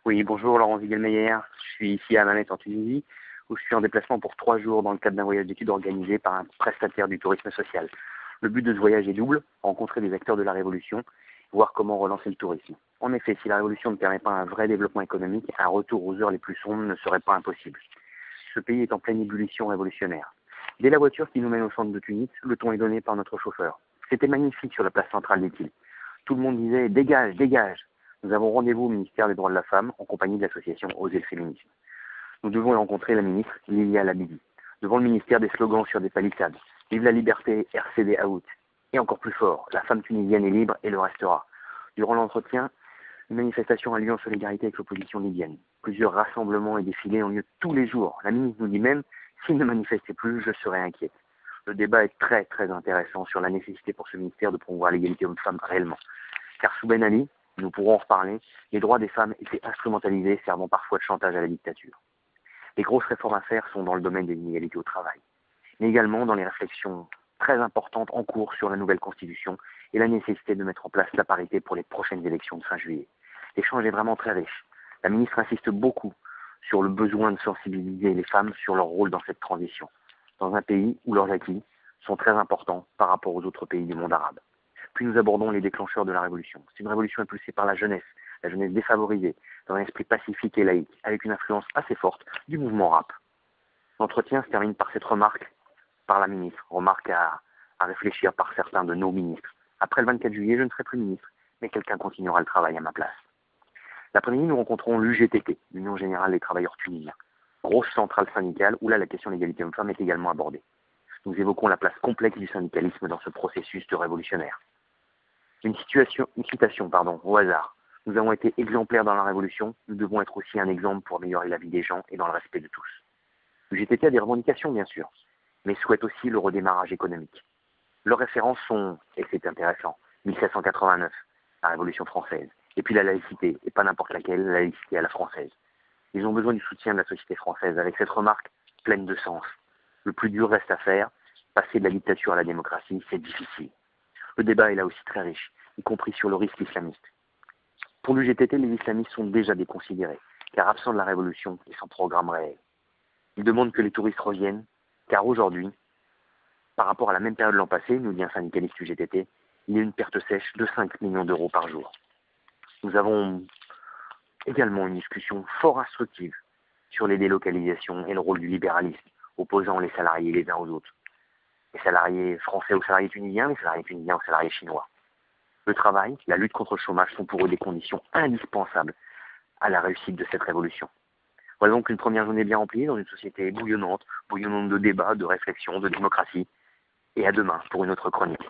Oui, bonjour, Laurent Ziegelmeyer. Je suis ici à Manet en Tunisie, où je suis en déplacement pour 3 jours dans le cadre d'un voyage d'études organisé par un prestataire du tourisme social. Le but de ce voyage est double, rencontrer des acteurs de la Révolution, voir comment relancer le tourisme. En effet, si la Révolution ne permet pas un vrai développement économique, un retour aux heures les plus sombres ne serait pas impossible. Ce pays est en pleine ébullition révolutionnaire. Dès la voiture qui nous mène au centre de Tunis, le ton est donné par notre chauffeur. C'était magnifique sur la place centrale, dit-il. Tout le monde disait « Dégage, dégage !» Nous avons rendez-vous au ministère des Droits de la Femme en compagnie de l'association Oser le féminisme. Nous devons y rencontrer la ministre Lilia Labidi. Devant le ministère, des slogans sur des palissades. Vive la liberté, RCD out. Et encore plus fort, la femme tunisienne est libre et le restera. Durant l'entretien, une manifestation a lieu en solidarité avec l'opposition libyenne. Plusieurs rassemblements et défilés ont lieu tous les jours. La ministre nous dit même, s'il ne manifestait plus, je serais inquiète. Le débat est très intéressant sur la nécessité pour ce ministère de promouvoir l'égalité homme-femme réellement. Car sous Ben Ali, nous pourrons en reparler, les droits des femmes étaient instrumentalisés, servant parfois de chantage à la dictature. Les grosses réformes à faire sont dans le domaine des inégalités au travail, mais également dans les réflexions très importantes en cours sur la nouvelle constitution et la nécessité de mettre en place la parité pour les prochaines élections de fin juillet. L'échange est vraiment très riche. La ministre insiste beaucoup sur le besoin de sensibiliser les femmes sur leur rôle dans cette transition, dans un pays où leurs acquis sont très importants par rapport aux autres pays du monde arabe. Puis nous abordons les déclencheurs de la révolution. C'est une révolution impulsée par la jeunesse défavorisée, dans un esprit pacifique et laïque, avec une influence assez forte du mouvement rap. L'entretien se termine par cette remarque par la ministre, remarque à réfléchir par certains de nos ministres. Après le 24 juillet, je ne serai plus ministre, mais quelqu'un continuera le travail à ma place. L'après-midi, nous rencontrons l'UGTT, l'Union Générale des Travailleurs Tunisiens, grosse centrale syndicale où là la question de l'égalité homme-femme est également abordée. Nous évoquons la place complexe du syndicalisme dans ce processus de révolutionnaire. Une citation au hasard. Nous avons été exemplaires dans la Révolution, nous devons être aussi un exemple pour améliorer la vie des gens et dans le respect de tous. Le GTT a des revendications, bien sûr, mais souhaite aussi le redémarrage économique. Leurs références sont, et c'est intéressant, 1789, la Révolution française, et puis la laïcité, et pas n'importe laquelle, la laïcité à la française. Ils ont besoin du soutien de la société française, avec cette remarque pleine de sens. Le plus dur reste à faire, passer de la dictature à la démocratie, c'est difficile. Le débat est là aussi très riche, y compris sur le risque islamiste. Pour l'UGTT, les islamistes sont déjà déconsidérés, car absents de la révolution et sans programme réel. Ils demandent que les touristes reviennent, car aujourd'hui, par rapport à la même période l'an passé, nous dit un syndicaliste UGTT, il y a une perte sèche de 5 millions d'euros par jour. Nous avons également une discussion fort instructive sur les délocalisations et le rôle du libéralisme, opposant les salariés les uns aux autres. Les salariés français aux salariés tunisiens, les salariés tunisiens aux salariés chinois. Le travail, la lutte contre le chômage sont pour eux des conditions indispensables à la réussite de cette révolution. Voilà donc une première journée bien remplie dans une société bouillonnante de débats, de réflexions, de démocratie. Et à demain pour une autre chronique.